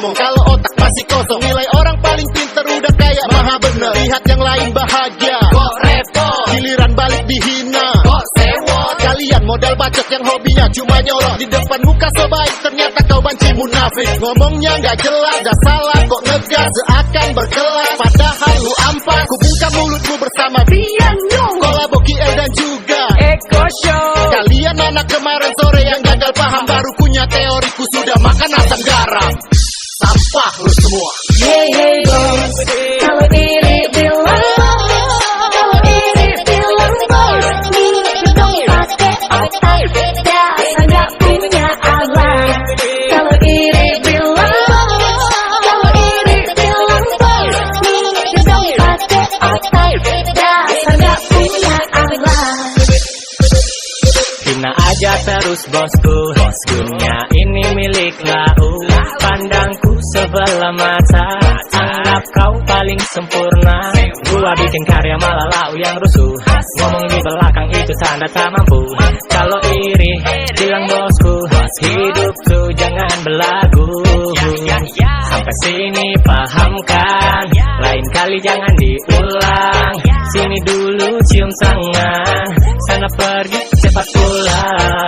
ngomong kalau otak masih kosong. Nilai orang paling pinter udah kayak maha bener. Lihat yang lain bahagia, kok repot. Giliran balik dihina, kok sewot. Kalian modal bacot yang hobinya cuma nyolot. Di depan muka so baik, ternyata kau banci munafik. Ngomongnya gak jelas, gak salah kok ngegas. Seakan berkelas, padahal lu ampas. Ku buka mulutmu bersama Bianyo, kolabo KA dan juga Eko Show. Kalian anak kemarin sore yang gagal paham, baru punya teoriku sudah makan asam garam. Sampah lu semua. Hey hey bos, kalau iri bilang bos, kalau iri bilang bos, minum dong pakai otak, dasar gak punya abang. Kalau iri bilang bos, kalau iri bilang bos, minum dong pakai otak, dasar gak punya abang. Hina aja terus bosku, dunia ini milik lau. Pandangku sebelah mata, anggap kau paling sempurna. Gua bikin karya malah lau yang rusuh. Ngomong di belakang itu tanda tak mampu. Kalau iri bilang bosku, hidup tuh jangan belagu. Sampai sini paham kan, lain kali jangan diulang. Sini dulu cium tangan, sana pergi cepat pulang.